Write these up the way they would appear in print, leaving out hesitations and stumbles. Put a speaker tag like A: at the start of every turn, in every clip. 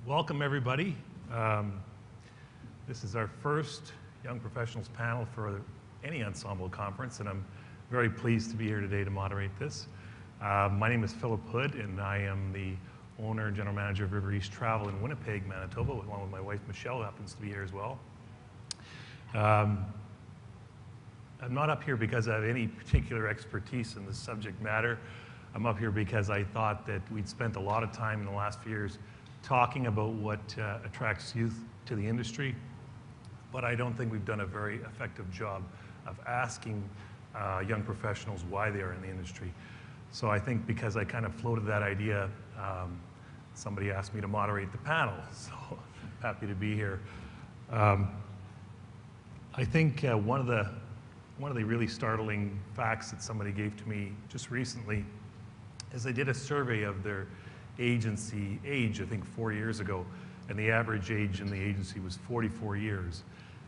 A: Welcome, everybody. This is our first Young Professionals panel for any Ensemble conference, and I'm very pleased to be here today to moderate this. My name is Philip Hood, and I am the owner and general manager of River East Travel in Winnipeg, Manitoba, along with my wife, Michelle, who happens to be here as well. I'm not up here because I have any particular expertise in the subject matter. I'm up here because I thought that we'd spent a lot of time in the last few years talking about what attracts youth to the industry, but I don't think we've done a very effective job of asking young professionals why they are in the industry. So I think because I kind of floated that idea, somebody asked me to moderate the panel, so happy to be here. I think one of the really startling facts that somebody gave to me just recently is they did a survey of their agency age, I think 4 years ago, and the average age in the agency was 44 years.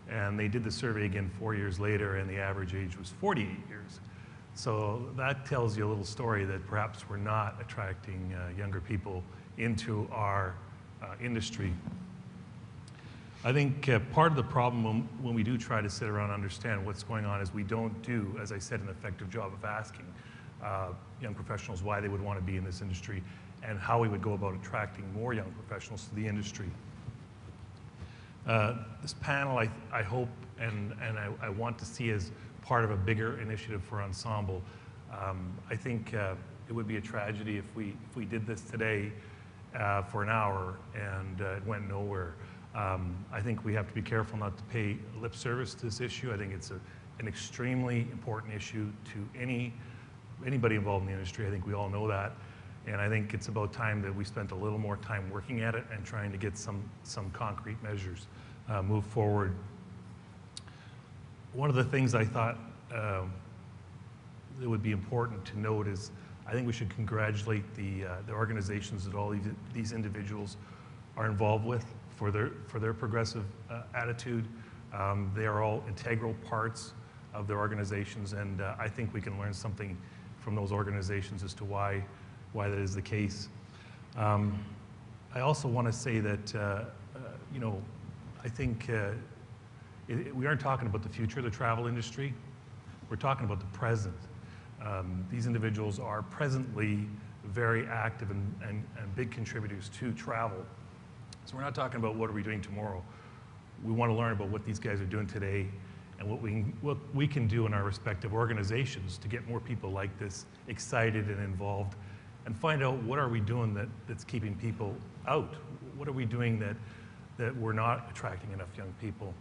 A: And they did the survey again 4 years later, and the average age was 48 years. So that tells you a little story that perhaps we're not attracting younger people into our industry. I think part of the problem when we do try to sit around and understand what's going on is we don't do, as I said, an effective job of asking young professionals why they would want to be in this industry and how we would go about attracting more young professionals to the industry. This panel, I hope and I want to see as part of a bigger initiative for Ensemble. I think it would be a tragedy if we did this today for an hour and it went nowhere. I think we have to be careful not to pay lip service to this issue. I think it's an extremely important issue to anybody involved in the industry. I think we all know that. And I think it's about time that we spent a little more time working at it and trying to get some concrete measures move forward. One of the things I thought that would be important to note is I think we should congratulate the organizations that all these individuals are involved with for their progressive attitude. They are all integral parts of their organizations, and I think we can learn something from those organizations as to why that is the case. I also want to say that, I think we aren't talking about the future of the travel industry. We're talking about the present. These individuals are presently very active and big contributors to travel. So we're not talking about what are we doing tomorrow. We want to learn about what these guys are doing today and what we can do in our respective organizations to get more people like this excited and involved, and find out what are we doing that's keeping people out? What are we doing that we're not attracting enough young people?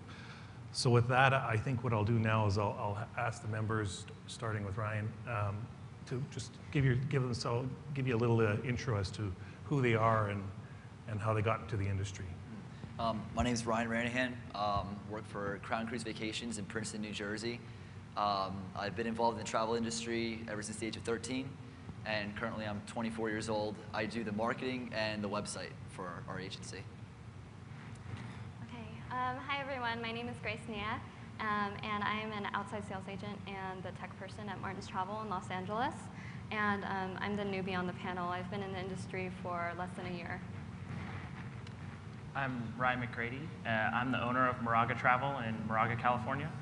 A: So with that, I think what I'll do now is I'll ask the members, starting with Ryan, to just give you a little intro as to who they are and how they got into the industry.
B: My name is Ryan Ranahan. Work for Crown Cruise Vacations in Princeton, New Jersey. I've been involved in the travel industry ever since the age of 13. And currently I'm 24 years old. I do the marketing and the website for our agency.
C: Okay. Hi, everyone. My name is Grace Nia, and I am an outside sales agent and the tech person at Martin's Travel in Los Angeles. And I'm the newbie on the panel. I've been in the industry for less than a year.
D: I'm Ryan McCready. I'm the owner of Moraga Travel in Moraga, California.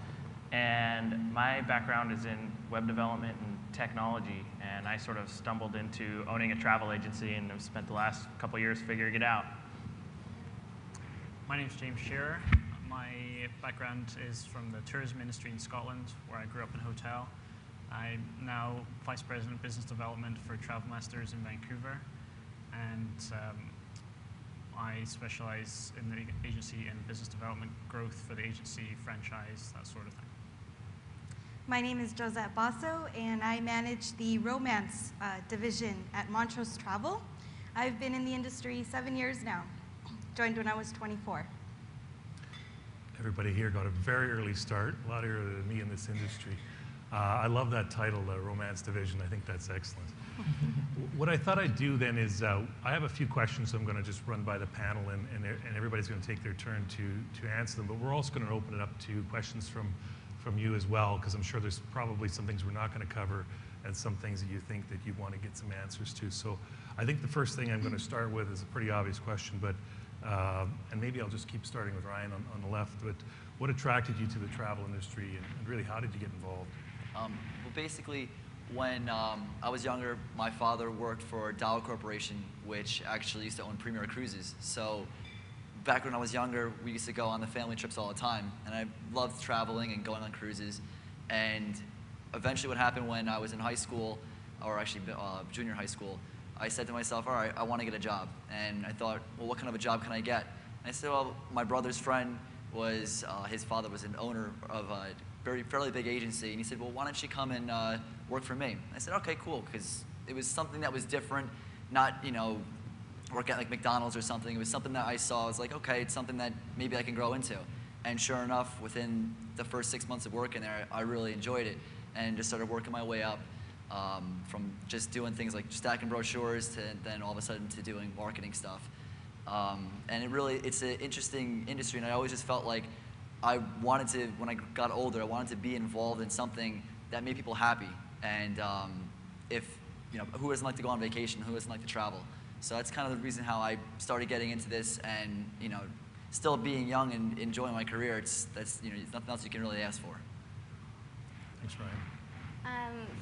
D: And my background is in web development and technology, and I sort of stumbled into owning a travel agency and have spent the last couple years figuring it out.
E: My name is James Shearer. My background is from the tourism industry in Scotland, where I grew up in a hotel. I'm now Vice President of Business Development for Travel Masters in Vancouver, and I specialize in the agency in business development, growth for the agency, franchise, that sort of thing.
F: My name is Josette Basso, and I manage the romance division at Montrose Travel. I've been in the industry 7 years now. Joined when I was 24.
A: Everybody here got a very early start, a lot earlier than me in this industry. I love that title, the romance division. I think that's excellent. What I thought I'd do then is I have a few questions so I'm going to just run by the panel, and everybody's going to take their turn to answer them. But we're also going to open it up to questions from you as well, because I'm sure there's probably some things we're not going to cover and some things that you think that you want to get some answers to. So I think the first thing I'm going to start with is a pretty obvious question, but And maybe I'll just keep starting with Ryan on the left, but what attracted you to the travel industry, and really how did you get involved?
B: Well, basically, when I was younger, my father worked for Dow Corporation, which actually used to own Premier Cruises. So back when I was younger, we used to go on the family trips all the time, and I loved traveling and going on cruises. And eventually what happened when I was in high school, or actually junior high school, I said to myself, all right, I want to get a job. And I thought, well, what kind of a job can I get? And I said, well, my brother's friend was, his father was an owner of a fairly big agency. And he said, well, why don't you come and work for me? I said, okay, cool, because it was something that was different, not, you know, work at like McDonald's or something. It was something that I saw. I was like, okay, it's something that maybe I can grow into. And sure enough, within the first 6 months of working there, I really enjoyed it and just started working my way up from just doing things like stacking brochures to then all of a sudden to doing marketing stuff. And it's an interesting industry, and I always just felt like I wanted to, when I got older, I wanted to be involved in something that made people happy. And if, you know, who doesn't like to go on vacation? Who doesn't like to travel? So that's kind of the reason how I started getting into this, and, you know, still being young and enjoying my career, it's nothing else you can really ask for.
A: Thanks, Ryan.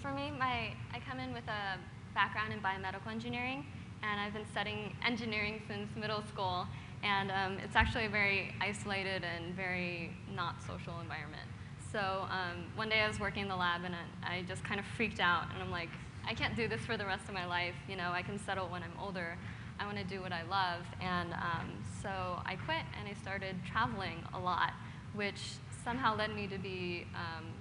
C: For me, I come in with a background in biomedical engineering, and I've been studying engineering since middle school, and it's actually a very isolated and very not social environment. So one day I was working in the lab, and I just kind of freaked out, and I'm like, I can't do this for the rest of my life. You know, I can settle when I'm older. I want to do what I love, and so I quit, and I started traveling a lot, which somehow led me to be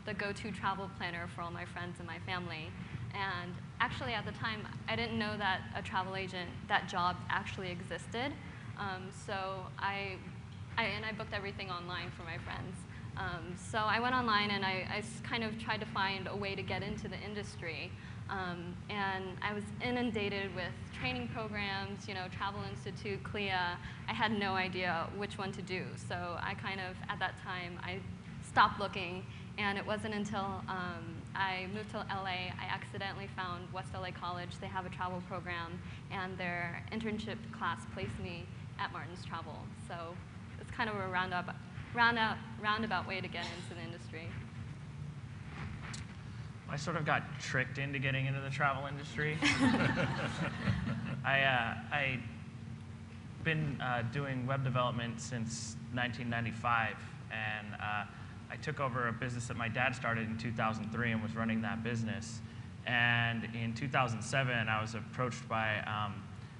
C: the go-to travel planner for all my friends and my family. And actually, at the time, I didn't know that a travel agent, that job actually existed. So I booked everything online for my friends. So I went online, and I kind of tried to find a way to get into the industry. And I was inundated with training programs, you know, Travel Institute, CLIA. I had no idea which one to do. So I kind of, at that time, I stopped looking. And it wasn't until I moved to LA, I accidentally found West LA College. They have a travel program, and their internship class placed me at Martin's Travel. So it's kind of a roundabout way to get into the industry.
D: I sort of got tricked into getting into the travel industry. I've been doing web development since 1995, and I took over a business that my dad started in 2003 and was running that business. And in 2007, I was approached by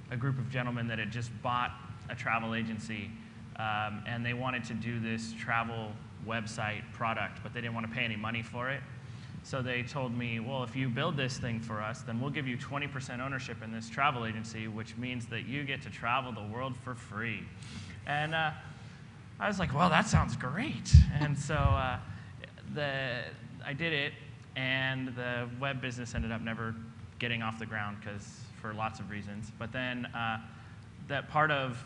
D: a group of gentlemen that had just bought a travel agency, and they wanted to do this travel website product, but they didn't want to pay any money for it. So they told me, well, if you build this thing for us, then we'll give you 20% ownership in this travel agency, which means that you get to travel the world for free. And I was like, well, that sounds great. And so I did it, and the web business ended up never getting off the ground for lots of reasons. But then that part of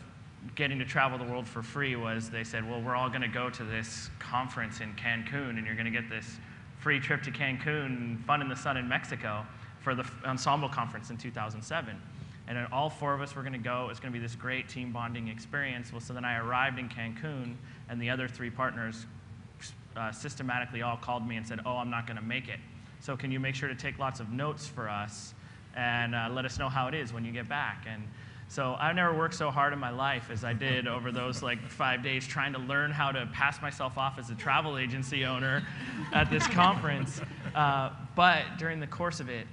D: getting to travel the world for free was they said, well, we're all going to go to this conference in Cancun, and you're going to get this free trip to Cancun and fun in the sun in Mexico for the Ensemble conference in 2007. And then all four of us were going to go. It was going to be this great team bonding experience. Well, so then I arrived in Cancun, and the other three partners systematically all called me and said, oh, I'm not going to make it. So can you make sure to take lots of notes for us and let us know how it is when you get back? And so I've never worked so hard in my life as I did over those like 5 days trying to learn how to pass myself off as a travel agency owner at this conference. But during the course of it,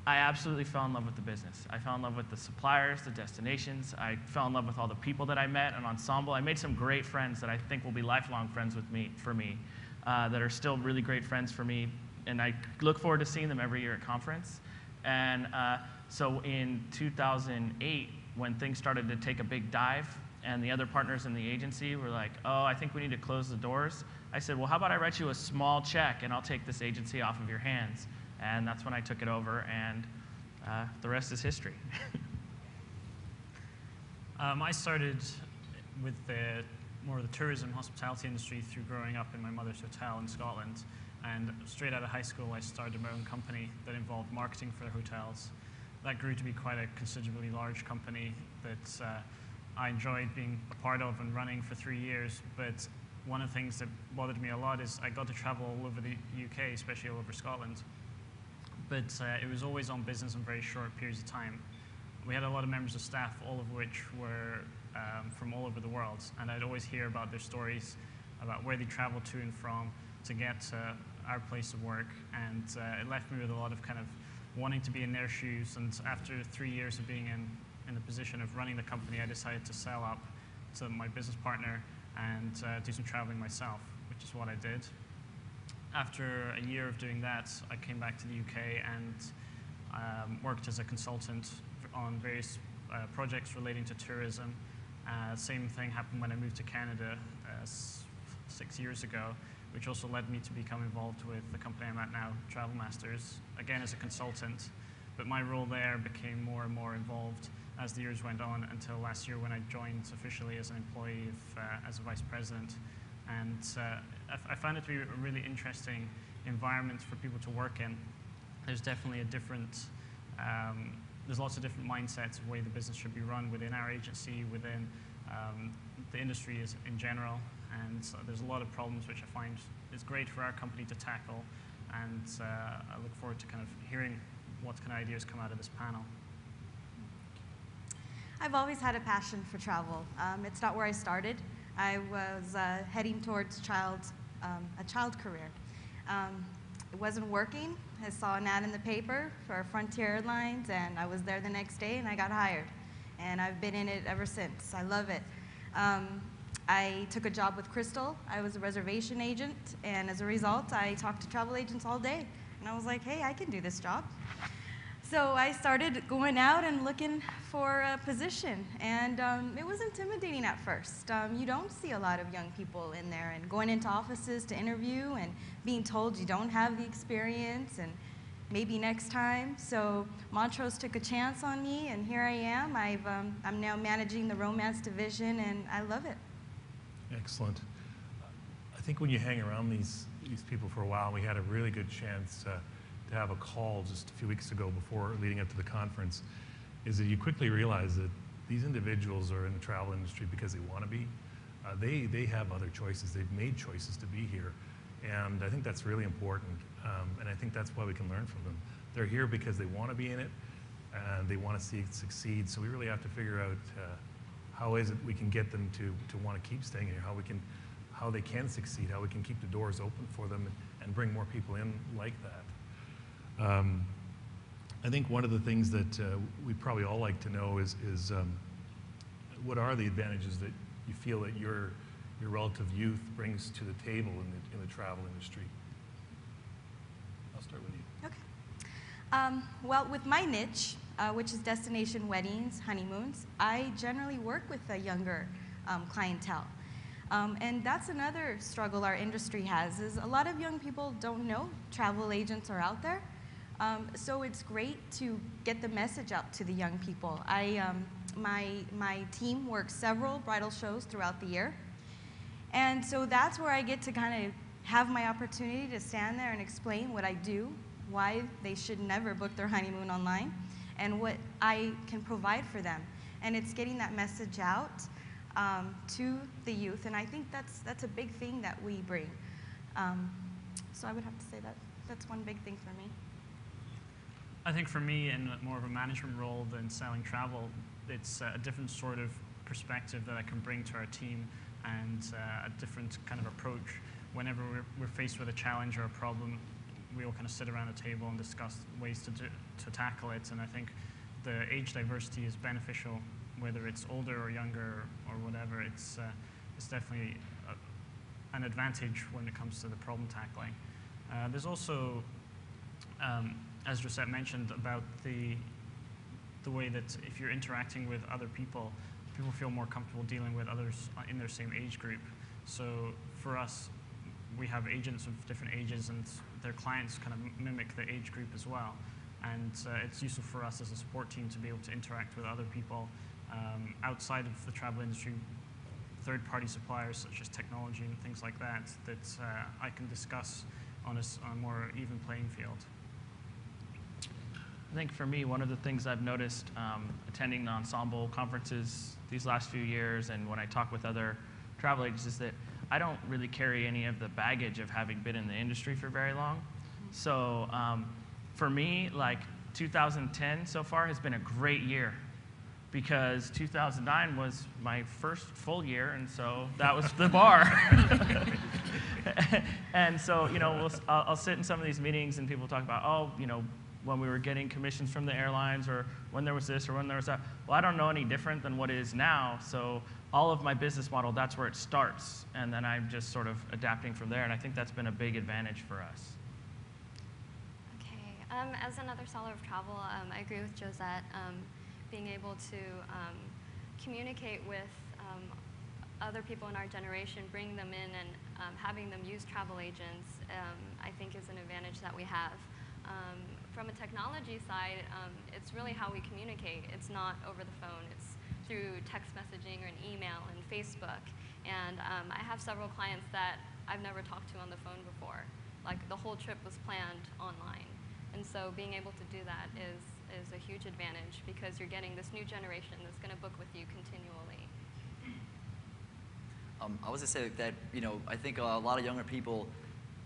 D: I absolutely fell in love with the business. I fell in love with the suppliers, the destinations. I fell in love with all the people that I met in Ensemble. I made some great friends that I think will be lifelong friends for me, that are still really great friends for me. And I look forward to seeing them every year at conference. And so in 2008, when things started to take a big dive and the other partners in the agency were like, oh, I think we need to close the doors, I said, well, how about I write you a small check and I'll take this agency off of your hands? And that's when I took it over, and the rest is history.
E: I started with more of the tourism hospitality industry through growing up in my mother's hotel in Scotland. And straight out of high school, I started my own company that involved marketing for hotels. That grew to be quite a considerably large company that I enjoyed being a part of and running for 3 years, but one of the things that bothered me a lot is I got to travel all over the UK, especially all over Scotland, but it was always on business in very short periods of time. We had a lot of members of staff, all of which were from all over the world, and I'd always hear about their stories, about where they traveled to and from to get to our place of work, and it left me with a lot of kind of wanting to be in their shoes. And after 3 years of being in the position of running the company, I decided to sell up to my business partner and do some traveling myself, which is what I did. After a year of doing that, I came back to the UK and worked as a consultant on various projects relating to tourism. Same thing happened when I moved to Canada 6 years ago, which also led me to become involved with the company I'm at now, Travel Masters, again as a consultant. But my role there became more and more involved as the years went on, until last year when I joined officially as an employee as a vice president. And I found it to be a really interesting environment for people to work in. There's definitely a different, there's lots of different mindsets of the way the business should be run within our agency, within the industry in general. And there's a lot of problems which I find is great for our company to tackle. And I look forward to kind of hearing what kind of ideas come out of this panel.
F: I've always had a passion for travel. It's not where I started. I was heading towards a child career. It wasn't working. I saw an ad in the paper for Frontier Airlines, and I was there the next day, and I got hired. And I've been in it ever since. I love it. I took a job with Crystal. I was a reservation agent, and as a result, I talked to travel agents all day. And I was like, hey, I can do this job. So I started going out and looking for a position, and it was intimidating at first. You don't see a lot of young people in there, and going into offices to interview and being told you don't have the experience and maybe next time. So Montrose took a chance on me, and here I am. I'm now managing the romance division, and I love it.
A: Excellent. I think when you hang around these people for a while, we had a really good chance to have a call just a few weeks ago before leading up to the conference, is that you quickly realize that these individuals are in the travel industry because they want to be. They have other choices. They've made choices to be here. And I think that's really important. And I think that's why we can learn from them. They're here because they want to be in it, and they want to see it succeed. So we really have to figure out how is it we can get them to want to keep staying here, how they can succeed, how we can keep the doors open for them and bring more people in like that. I think one of the things that we'd probably all like to know is what are the advantages that you feel that your relative youth brings to the table in the travel industry? I'll start with you.
F: Okay. Well, with my niche, which is destination weddings, honeymoons, I generally work with a younger clientele. And that's another struggle our industry has, is a lot of young people don't know travel agents are out there. So it's great to get the message out to the young people. My team works several bridal shows throughout the year. And so that's where I get to kind of have my opportunity to stand there and explain what I do, why they should never book their honeymoon online, and what I can provide for them. And it's getting that message out to the youth, and I think that's a big thing that we bring. So I would have to say that's one big thing for me.
E: I think for me, in more of a management role than selling travel, it's a different sort of perspective that I can bring to our team, and a different kind of approach. Whenever we're faced with a challenge or a problem, we all kind of sit around a table and discuss ways to tackle it. And I think the age diversity is beneficial, whether it's older or younger or whatever. It's definitely an advantage when it comes to the problem tackling. There's also, as Josette mentioned, about the way that if you're interacting with other people, people feel more comfortable dealing with others in their same age group. So for us, we have agents of different ages, and their clients kind of mimic the age group as well. And it's useful for us as a support team to be able to interact with other people outside of the travel industry, third-party suppliers such as technology and things like that, I can discuss on a more even playing field.
D: I think for me, one of the things I've noticed attending the Ensemble conferences these last few years, and when I talk with other travel agents, is that I don't really carry any of the baggage of having been in the industry for very long. So for me, like 2010 so far has been a great year, because 2009 was my first full year, and so that was the bar. And so, you know, I'll sit in some of these meetings and people talk about, oh, you know, when we were getting commissions from the airlines, or when there was this or when there was that. Well, I don't know any different than what it is now, so all of my business model, that's where it starts, and then I'm just sort of adapting from there, and I think that's been a big advantage for us.
C: Okay, as another seller of travel, I agree with Josette. Being able to communicate with other people in our generation, bring them in, and having them use travel agents, I think is an advantage that we have. From a technology side, it's really how we communicate. It's not over the phone. It's through text messaging or an email and Facebook. And I have several clients that I've never talked to on the phone before. Like, the whole trip was planned online. And so being able to do that is a huge advantage, because you're getting this new generation that's going to book with you continually.
B: I was going to say that, you know, I think a lot of younger people,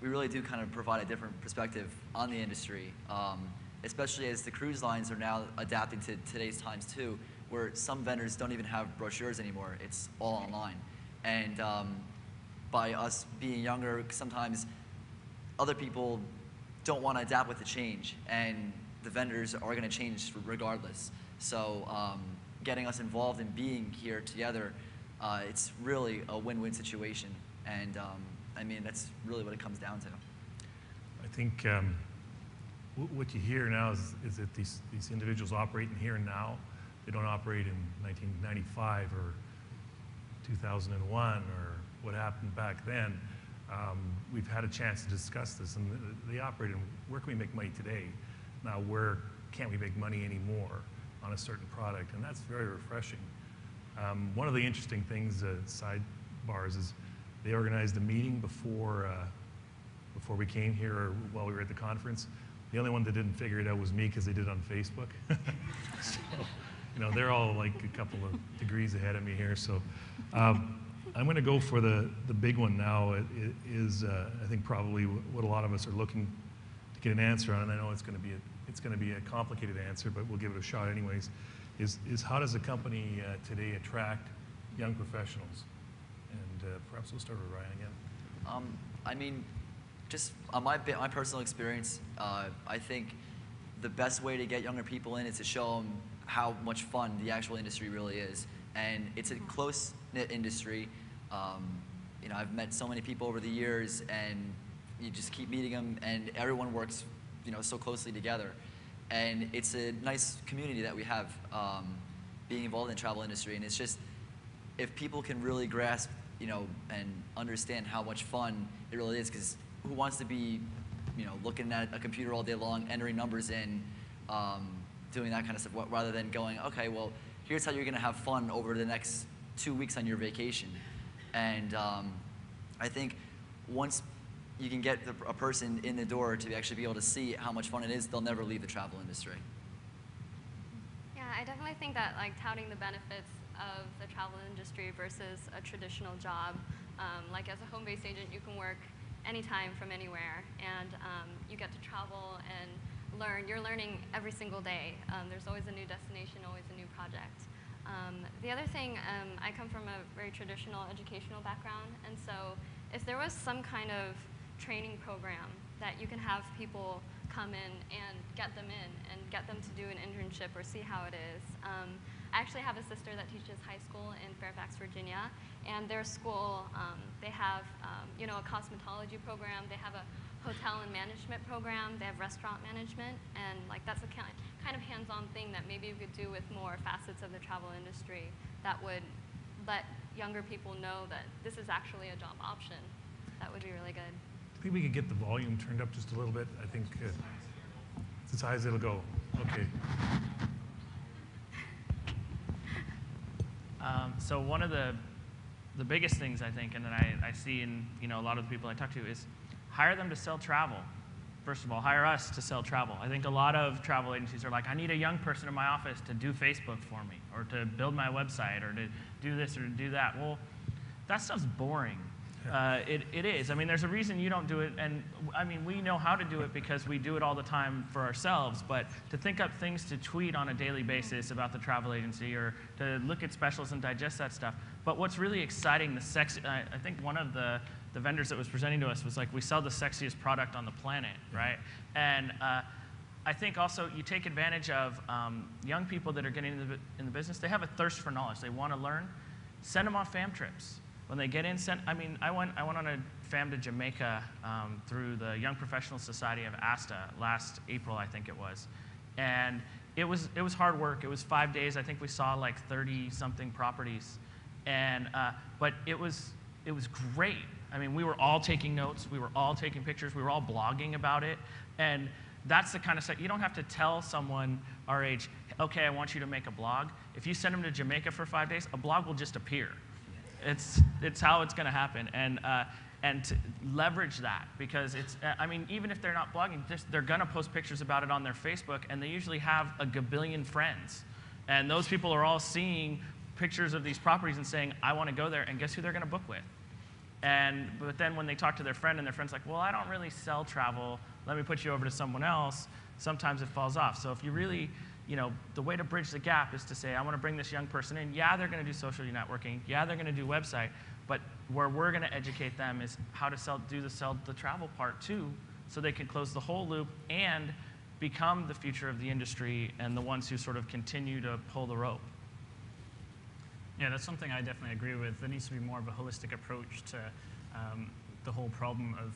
B: we really do kind of provide a different perspective on the industry, especially as the cruise lines are now adapting to today's times too, where some vendors don't even have brochures anymore. It's all online. And by us being younger, sometimes other people don't want to adapt with the change, and the vendors are going to change regardless. So getting us involved in being here together, it's really a win-win situation. And I mean, that's really what it comes down to.
A: I think what you hear now is that these individuals operate in here and now. They don't operate in 1995 or 2001 or what happened back then. We've had a chance to discuss this, and they operate in where can we make money today? Now, where can't we make money anymore on a certain product? And that's very refreshing. One of the interesting things, sidebars, is they organized a meeting before we came here, or while we were at the conference. The only one that didn't figure it out was me, because they did it on Facebook. So, you know, they're all like a couple of degrees ahead of me here. So I'm going to go for the big one now. It is, I think, probably what a lot of us are looking to get an answer on. And I know it's going to be a complicated answer, but we'll give it a shot anyways. Is how does a company today attract young professionals? And perhaps we'll start with Ryan again.
B: I mean, just on my personal experience, I think the best way to get younger people in is to show them how much fun the actual industry really is. And it's a close-knit industry. You know, I've met so many people over the years, and you just keep meeting them, and everyone works, you know, so closely together. And it's a nice community that we have, being involved in the travel industry. And it's just, if people can really grasp, you know, and understand how much fun it really is, because who wants to be, you know, looking at a computer all day long, entering numbers in, doing that kind of stuff, rather than going, okay, well, here's how you're going to have fun over the next 2 weeks on your vacation. And I think once you can get a person in the door to actually be able to see how much fun it is, they'll never leave the travel industry.
C: Yeah, I definitely think that, like, touting the benefits of the travel industry versus a traditional job, like as a home-based agent, you can work anytime from anywhere, and you get to travel and learn. You're learning every single day. There's always a new destination, always a new project. The other thing, I come from a very traditional educational background, and so if there was some kind of training program that you can have people come in and get them in and get them to do an internship or see how it is. I actually have a sister that teaches high school in Fairfax, Virginia, and their school, they have you know, a cosmetology program, they have a hotel and management program, they have restaurant management, and like that's a kind of hands-on thing that maybe we could do with more facets of the travel industry that would let younger people know that this is actually a job option. That would be really good.
A: I think we could get the volume turned up just a little bit. I think it's as high as it'll go. Okay.
D: So one of the biggest things, I think, and that I see in, you know, a lot of the people I talk to, is hire them to sell travel. first of all, hire us to sell travel. I think a lot of travel agencies are like, I need a young person in my office to do Facebook for me, or to build my website, or to do this or to do that. Well, that stuff's boring. It is. I mean, there's a reason you don't do it, and I mean, we know how to do it because we do it all the time for ourselves, but to think up things to tweet on a daily basis about the travel agency, or to look at specials and digest that stuff. But what's really exciting, I think one of the vendors that was presenting to us was like, we sell the sexiest product on the planet, right? And I think also you take advantage of young people that are getting in the business. They have a thirst for knowledge. They want to learn. Send them on fam trips. When they get in, I went on a fam to Jamaica through the Young Professional Society of ASTA last April, I think it was. And it was hard work. It was 5 days. I think we saw like 30-something properties. And, but it was great. I mean, we were all taking notes. We were all taking pictures. We were all blogging about it. And that's the kind of stuff, you don't have to tell someone our age, okay, I want you to make a blog. If you send them to Jamaica for 5 days, a blog will just appear. It's how it's going to happen, and to leverage that, because I mean, even if they're not blogging, they're going to post pictures about it on their Facebook, and they usually have a gabillion friends, and those people are all seeing pictures of these properties and saying, I want to go there, and guess who they're going to book with? But then when they talk to their friend, and their friend's like, well, I don't really sell travel, let me put you over to someone else, sometimes it falls off. So if you really, the way to bridge the gap is to say, I want to bring this young person in. Yeah, they're going to do social networking. Yeah, they're going to do website. But where we're going to educate them is how to sell the travel part too, so they can close the whole loop and become the future of the industry and the ones who sort of continue to pull the rope.
E: Yeah, that's something I definitely agree with. There needs to be more of a holistic approach to the whole problem of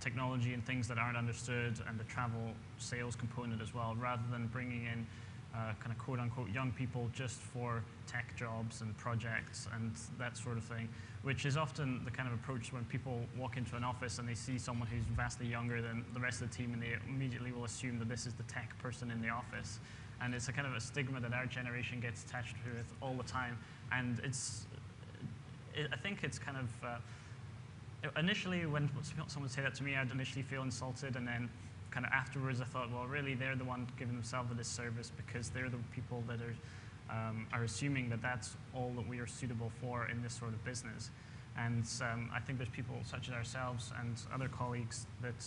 E: technology and things that aren't understood, and the travel sales component as well, rather than bringing in kind of quote-unquote young people just for tech jobs and projects and that sort of thing, which is often the kind of approach when people walk into an office and they see someone who's vastly younger than the rest of the team, and they immediately will assume that this is the tech person in the office. And it's a kind of a stigma that our generation gets attached with all the time. And I think it's kind of, initially when someone would say that to me, I'd initially feel insulted, and then kind of afterwards I thought, well, really, they're the one giving themselves a disservice, because they're the people that are assuming that that's all that we are suitable for in this sort of business. And I think there's people such as ourselves and other colleagues that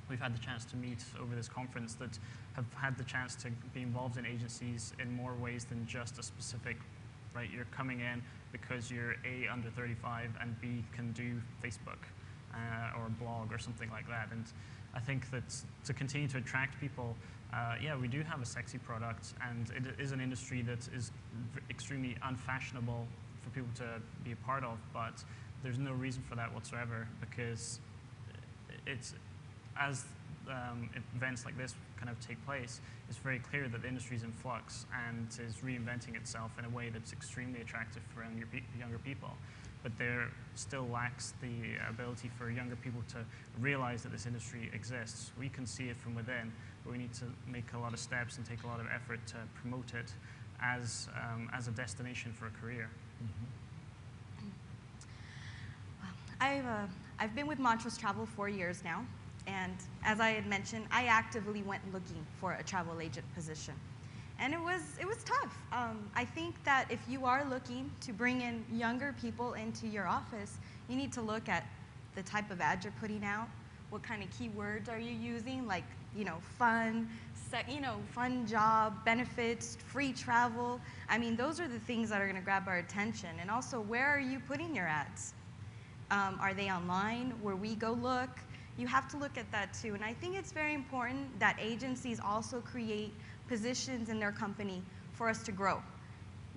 E: we've had the chance to meet over this conference that have had the chance to be involved in agencies in more ways than just a specific, right, you're coming in because you're A, under 35, and B, can do Facebook or a blog or something like that. And I think that to continue to attract people, yeah, we do have a sexy product, and it is an industry that is extremely unfashionable for people to be a part of, but there's no reason for that whatsoever, because it's, as events like this kind of take place, it's very clear that the industry is in flux and is reinventing itself in a way that's extremely attractive for younger people. But there still lacks the ability for younger people to realize that this industry exists. We can see it from within, but we need to make a lot of steps and take a lot of effort to promote it as a destination for a career.
F: Well, I've been with Montrose Travel 4 years now, and as I had mentioned, I actively went looking for a travel agent position. And it was tough. I think that if you are looking to bring in younger people into your office, you need to look at the type of ad you're putting out, what kind of keywords are you using, like, fun, fun job, benefits, free travel. I mean, those are the things that are gonna grab our attention. And also, where are you putting your ads? Are they online, where we go look? You have to look at that too. And I think it's very important that agencies also create positions in their company for us to grow.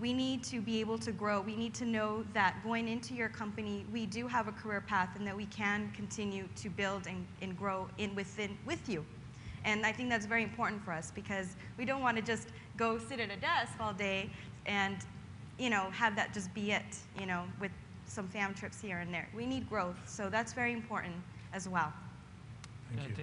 F: We need to be able to grow. We need to know that going into your company, we do have a career path, and that we can continue to build and grow with you. And I think that's very important for us, because we don't want to just go sit at a desk all day and have that just be it, with some fam trips here and there. We need growth, so that's very important as well.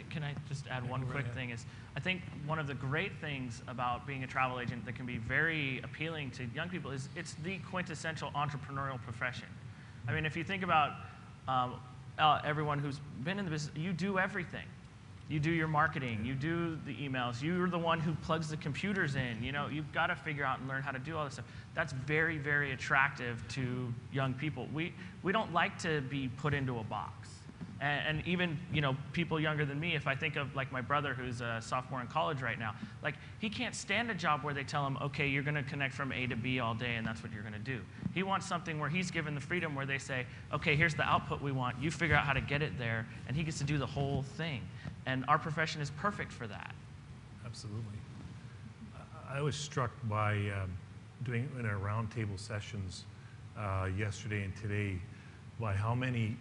D: Can I just add one quick thing? I think one of the great things about being a travel agent that can be very appealing to young people is it's the quintessential entrepreneurial profession. I mean, if you think about everyone who's been in the business, you do everything. You do your marketing, you do the emails, you're the one who plugs the computers in. You know, you've got to figure out and learn how to do all this stuff. That's very, very attractive to young people. We don't like to be put into a box. And even, you know, people younger than me, if I think of like my brother who's a sophomore in college right now, like he can't stand a job where they tell him, okay, you're going to connect from A to B all day and that's what you're going to do. He wants something where he's given the freedom where they say, okay, here's the output we want, you figure out how to get it there, and he gets to do the whole thing. And our profession is perfect for that.
A: Absolutely. I was struck by doing in our roundtable sessions yesterday and today by how many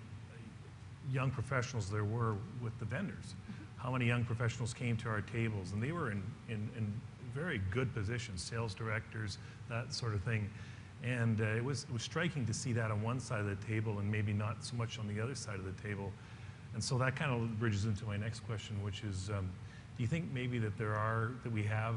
A: young professionals there were with the vendors. How many young professionals came to our tables, and they were in very good positions, sales directors, that sort of thing. And it was striking to see that on one side of the table and maybe not so much on the other side of the table. And so that kind of bridges into my next question, which is, do you think maybe that that we have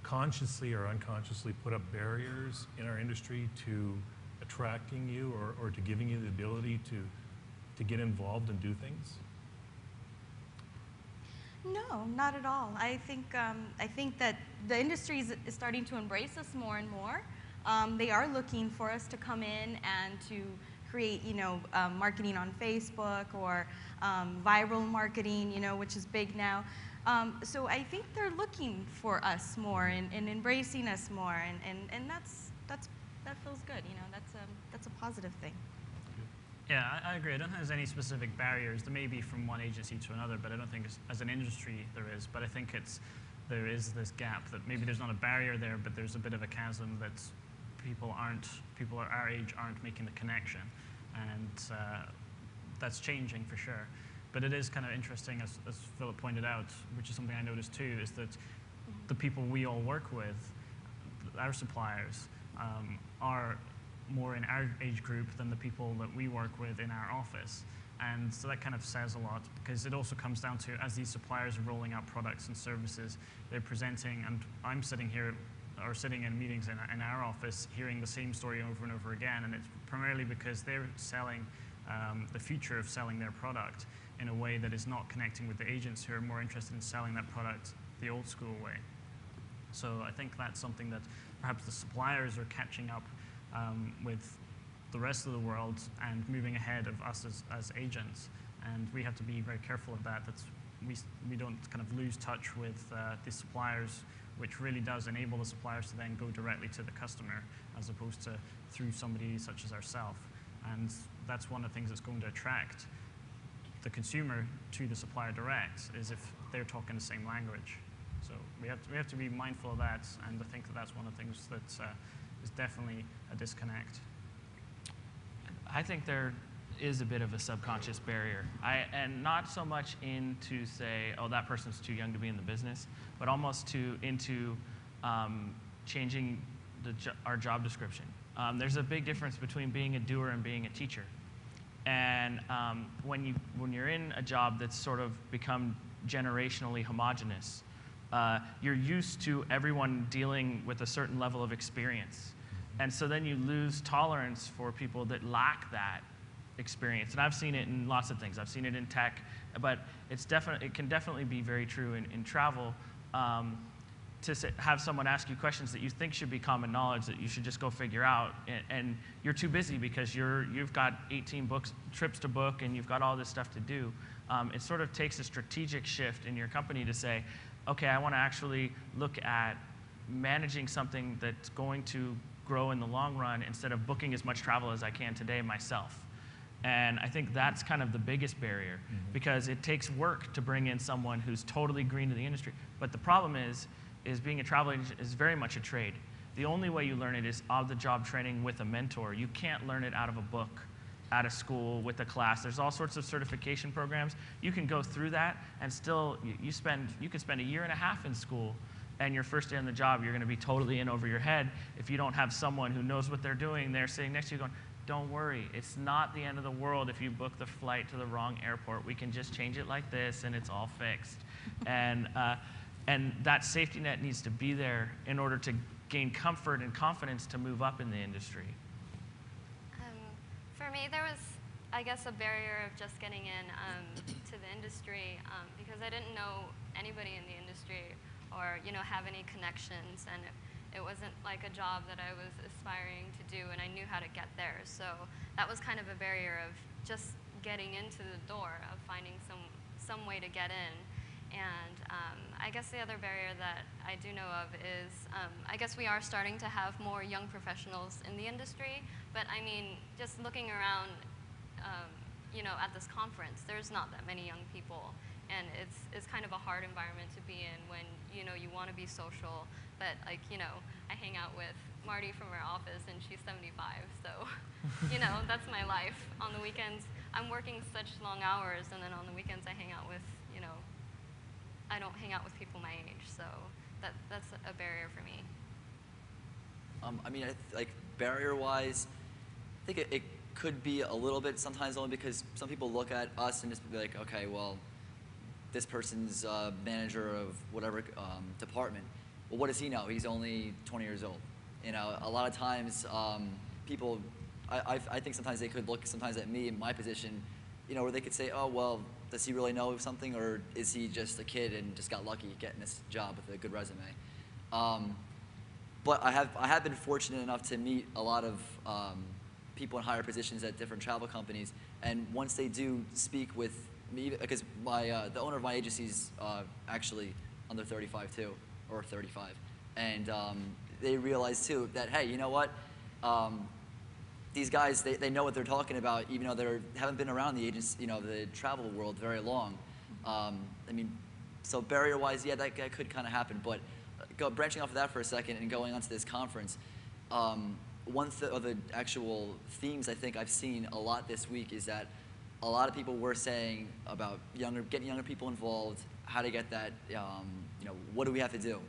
A: consciously or unconsciously put up barriers in our industry to attracting you or to giving you the ability to get involved and do things?
F: No, not at all. I think that the industry is starting to embrace us more and more. They are looking for us to come in and to create, you know, marketing on Facebook or viral marketing, you know, which is big now. So I think they're looking for us more and embracing us more, and that feels good. You know, that's a positive thing.
E: Yeah, I agree. I don't think there's any specific barriers. There may be from one agency to another, but I don't think as an industry there is. But I think there is this gap that maybe there's not a barrier there, but there's a bit of a chasm that people at our age aren't making the connection, and that's changing for sure. But it is kind of interesting, as Philip pointed out, which is something I noticed too, is that the people we all work with, our suppliers, are more in our age group than the people that we work with in our office. And so that kind of says a lot, because it also comes down to, as these suppliers are rolling out products and services, they're presenting, and I'm sitting here, or sitting in meetings in our office, hearing the same story over and over again, and it's primarily because they're selling the future of selling their product in a way that is not connecting with the agents who are more interested in selling that product the old school way. So I think that's something that perhaps the suppliers are catching up with the rest of the world and moving ahead of us as agents. And we have to be very careful of that, we don't kind of lose touch with the suppliers, which really does enable the suppliers to then go directly to the customer as opposed to through somebody such as ourselves. And that's one of the things that's going to attract the consumer to the supplier direct, is if they're talking the same language. So we have to be mindful of that, and I think that that's one of the things that is definitely a disconnect.
D: I think there is a bit of a subconscious barrier. And not so much into say, oh, that person's too young to be in the business, but almost into changing our job description. There's a big difference between being a doer and being a teacher. And when you're in a job that's sort of become generationally homogenous, you're used to everyone dealing with a certain level of experience. And so then you lose tolerance for people that lack that experience. And I've seen it in lots of things. I've seen it in tech, but it can definitely be very true in travel, to have someone ask you questions that you think should be common knowledge that you should just go figure out, and you're too busy because you've got 18 trips to book and you've got all this stuff to do. It sort of takes a strategic shift in your company to say, okay, I want to actually look at managing something that's going to grow in the long run instead of booking as much travel as I can today myself. And I think that's kind of the biggest barrier, because it takes work to bring in someone who's totally green to the industry. But the problem is being a travel agent is very much a trade. The only way you learn it is on-the-job training with a mentor. You can't learn it out of a book, at a school, with a class. There's all sorts of certification programs. You can go through that, and still you could spend a year and a half in school, and your first day on the job, you're going to be totally in over your head if you don't have someone who knows what they're doing there sitting next to you going, don't worry, it's not the end of the world if you book the flight to the wrong airport. We can just change it like this, and it's all fixed. And that safety net needs to be there in order to gain comfort and confidence to move up in the industry.
C: For me, there was I guess, a barrier of just getting in to the industry because I didn't know anybody in the industry or have any connections, and it wasn't like a job that I was aspiring to do, and I knew how to get there. So that was kind of a barrier of just getting into the door, of finding some way to get in. And I guess the other barrier that I do know of is I guess we are starting to have more young professionals in the industry, but I mean, just looking around, at this conference, there's not that many young people, and it's kind of a hard environment to be in when you want to be social, but I hang out with Marty from our office, and she's 75, so that's my life. On the weekends, I'm working such long hours, and then on the weekends I hang out with I don't hang out with people my age, so that's a barrier for me.
B: I mean, like barrier-wise, I think it could be a little bit sometimes, only because some people look at us and just be like, okay, well, this person's manager of whatever department. Well, what does he know? He's only 20 years old. A lot of times people, I think sometimes they could look sometimes at me in my position, where they could say, oh, well, does he really know something, or is he just a kid and just got lucky getting this job with a good resume? But I have been fortunate enough to meet a lot of people in higher positions at different travel companies, and once they do speak with me, because the owner of my agency is actually under 35 too, or 35, and they realize too that, hey, you know what? These guys, they know what they're talking about, even though they haven't been around the agency, the travel world very long. I mean, so barrier-wise, yeah, that could kind of happen. But branching off of that for a second and going on to this conference, one of the actual themes I think I've seen a lot this week is that a lot of people were saying about getting younger people involved, how to get that, what do we have to do?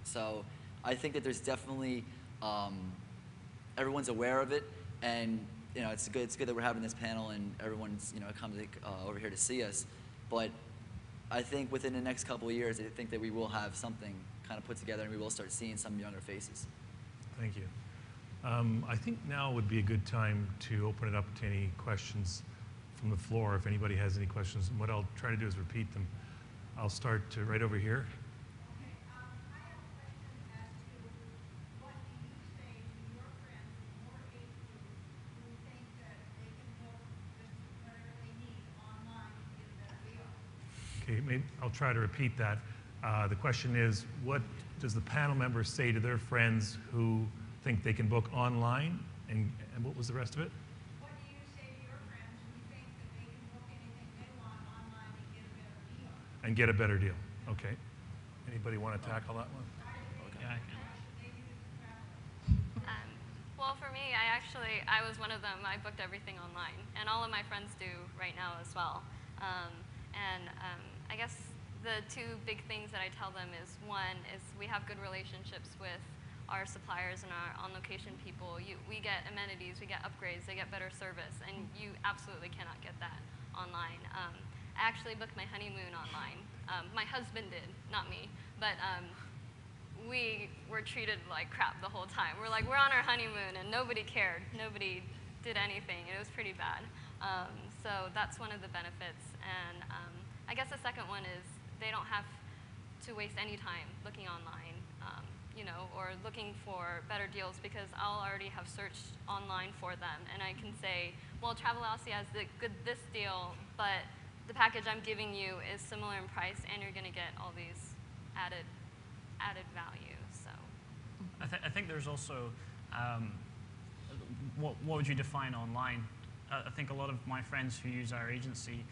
B: So I think that there's definitely, everyone's aware of it. And it's good that we're having this panel and everyone's come over here to see us. But I think within the next couple of years, I think that we will have something kind of put together, and we will start seeing some younger faces.
A: Thank you. I think now would be a good time to open it up to any questions from the floor. If anybody has any questions, and what I'll try to do is repeat them. I'll start right over here. Okay, maybe I'll try to repeat that. The question is, what does the panel members say to their friends who think they can book online? And what was the rest of it?
G: What do you say to your friends who think that they can book anything they want online and get a better deal?
A: And get a better deal. Okay. Anybody want to tackle that one?
E: Okay. Yeah, I can.
C: Well, for me, I was one of them. I booked everything online, and all of my friends do right now as well. I guess the two big things that I tell them is, one is we have good relationships with our suppliers and our on-location people. We get amenities, we get upgrades, they get better service, and you absolutely cannot get that online. I actually booked my honeymoon online. My husband did, not me, but we were treated like crap the whole time. We're on our honeymoon, and nobody cared. Nobody did anything. It was pretty bad. So that's one of the benefits. And I guess the second one is they don't have to waste any time looking online, or looking for better deals, because I'll already have searched online for them, and I can say, well, Travelocity has this deal, but the package I'm giving you is similar in price, and you're going to get all these added value. So
E: I think there's also what would you define online? I think a lot of my friends who use our agency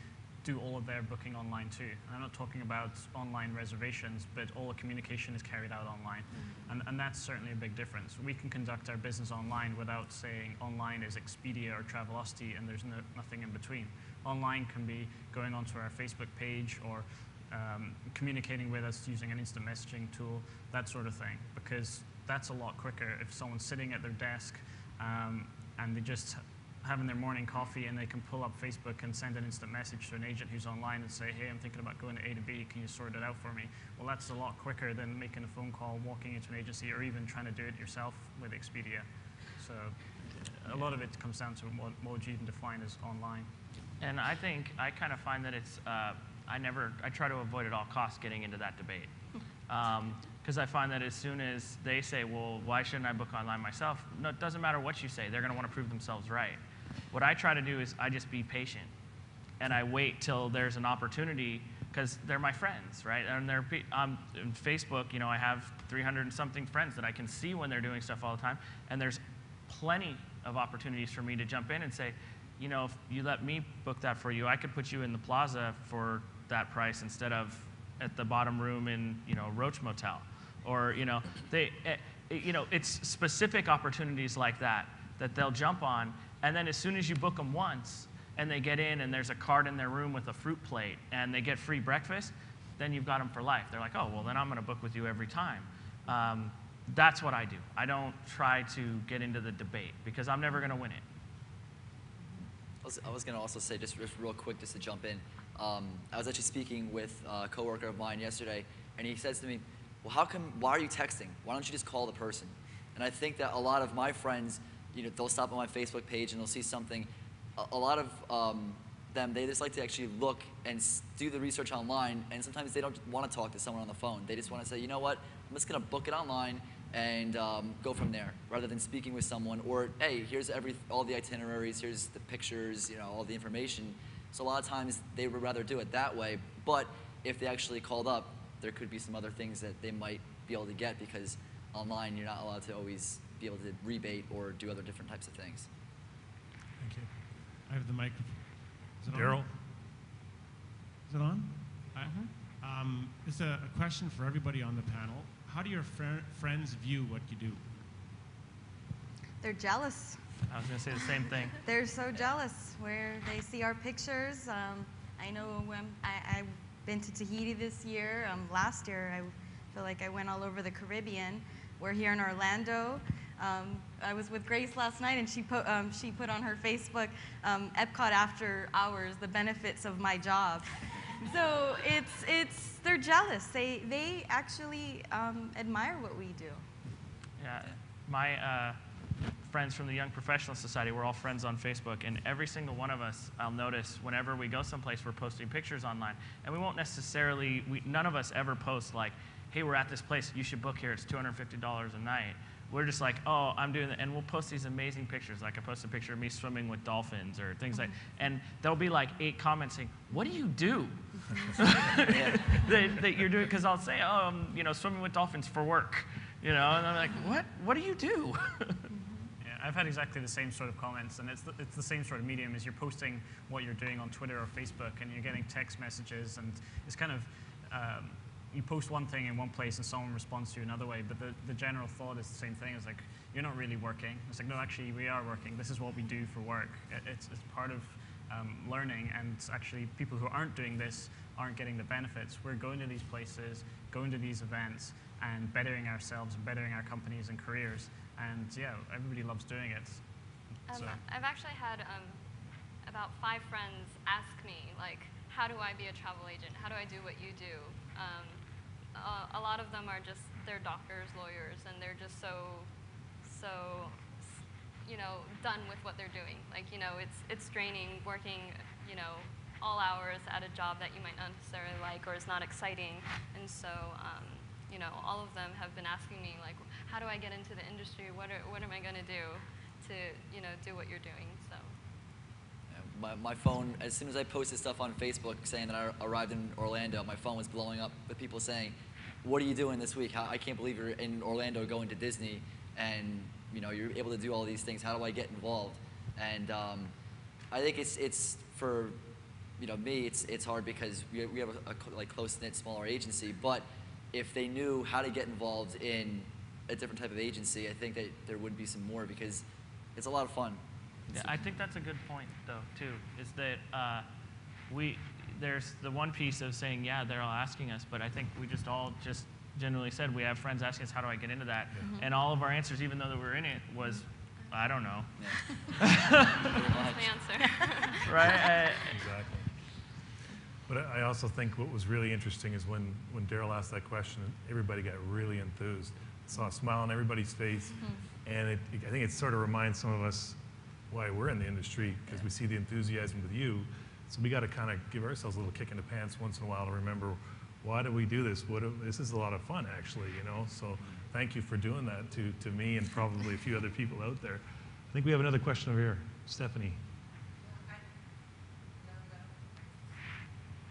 E: do all of their booking online too. And I'm not talking about online reservations, but all the communication is carried out online. And that's certainly a big difference. We can conduct our business online without saying online is Expedia or Travelocity, and there's nothing in between. Online can be going onto our Facebook page or communicating with us using an instant messaging tool, that sort of thing, because that's a lot quicker. If someone's sitting at their desk and they just having their morning coffee and they can pull up Facebook and send an instant message to an agent who's online and say, hey, I'm thinking about going to A to B, can you sort it out for me? Well, that's a lot quicker than making a phone call, walking into an agency, or even trying to do it yourself with Expedia. So a lot of it comes down to what would you even define as online.
D: And I think I kind of find that it's I try to avoid at all costs getting into that debate. Because I find that as soon as they say, well, why shouldn't I book online myself? No, it doesn't matter what you say. They're going to want to prove themselves right. What I try to do is I just be patient. And I wait till there's an opportunity, because they're my friends, right? And they're on Facebook, you know, I have 300 and something friends that I can see when they're doing stuff all the time. And there's plenty of opportunities for me to jump in and say, you know, if you let me book that for you, I could put you in the plaza for that price instead of at the bottom room in, you know, Roach Motel. Or, you know, it's specific opportunities like that that they'll jump on. And then as soon as you book them once and they get in and there's a card in their room with a fruit plate and they get free breakfast, then you've got them for life. They're like, oh, well, then I'm going to book with you every time. That's what I do. I don't try to get into the debate because I'm never going to win it.
B: I was going to also say, just real quick, just to jump in. I was actually speaking with a coworker of mine yesterday, and he says to me, well, why are you texting? Why don't you just call the person? And I think that a lot of my friends, you know, they'll stop on my Facebook page and they'll see something. A lot of them, they just like to actually look and do the research online, and sometimes they don't want to talk to someone on the phone. They just want to say, you know what, I'm just going to book it online and go from there, rather than speaking with someone, or, hey, here's all the itineraries, here's the pictures, you know, all the information. So a lot of times they would rather do it that way, but if they actually called up, there could be some other things that they might be able to get, because online you're not allowed to always be able to rebate or do other different types of things.
H: Thank you. I have the microphone. Is it on?
A: Daryl?
H: Is it on? It's a question for everybody on the panel. How do your friends view what you do?
F: They're jealous.
D: I was going to say the same thing.
F: They're so jealous where they see our pictures. I know I've been to Tahiti this year. Last year, I feel like I went all over the Caribbean. We're here in Orlando. I was with Grace last night, and she put on her Facebook, Epcot After Hours, the benefits of my job. So they're jealous. They actually admire what we do.
D: Yeah, my friends from the Young Professional Society, we're all friends on Facebook, and every single one of us, I'll notice whenever we go someplace, we're posting pictures online, and we won't necessarily, none of us ever post like, hey, we're at this place, you should book here, it's $250 a night. We're just like, oh, I'm doing that, and we'll post these amazing pictures. Like I post a picture of me swimming with dolphins or things like, and there'll be like 8 comments saying, what do you do? that you're doing, because I'll say, oh, I'm, you know, swimming with dolphins for work, you know, and I'm like, what do you do?
E: I've had exactly the same sort of comments, and it's the same sort of medium as you're posting what you're doing on Twitter or Facebook, and you're getting text messages, and it's kind of, you post one thing in one place and someone responds to you another way, but the general thought is the same thing. It's like, you're not really working. It's like, no, actually, we are working. This is what we do for work. It's part of learning, and actually people who aren't doing this aren't getting the benefits. We're going to these places, going to these events, and bettering ourselves and bettering our companies and careers. And yeah, everybody loves doing it. So.
C: I've actually had about 5 friends ask me, like, how do I be a travel agent? How do I do what you do? A lot of them are just, they're doctors, lawyers, and they're just so, you know, done with what they're doing. Like, you know, it's draining working, you know, all hours at a job that you might not necessarily like or is not exciting. And so, you know, all of them have been asking me, like, how do I get into the industry? What am I going to do to, you know, do what you're doing? So.
B: My phone, as soon as I posted stuff on Facebook saying that I arrived in Orlando, my phone was blowing up with people saying, what are you doing this week? I can't believe you're in Orlando going to Disney, and you know, you're able to do all these things. How do I get involved? And I think it's for, you know, me, it's hard because we have a like close-knit, smaller agency, but if they knew how to get involved in a different type of agency, I think that there would be some more, because it's a lot of fun.
D: Yeah, I think that's a good point, though, too, is that there's the one piece of saying, yeah, they're all asking us, but I think we just all generally said we have friends asking us, how do I get into that? Mm-hmm. And all of our answers, even though that we're in it, was, I don't know.
B: Yeah.
C: That's the answer.
D: Right?
A: Exactly. But I also think what was really interesting is when Daryl asked that question, everybody got really enthused. saw a smile on everybody's face. And I think it sort of reminds some of us why we're in the industry, because we see the enthusiasm with you. So we got to kind of give ourselves a little kick in the pants once in a while to remember, why do we do this? This is a lot of fun, actually, you know? So thank you for doing that to me and probably a few other people out there. I think we have another question over here. Stephanie.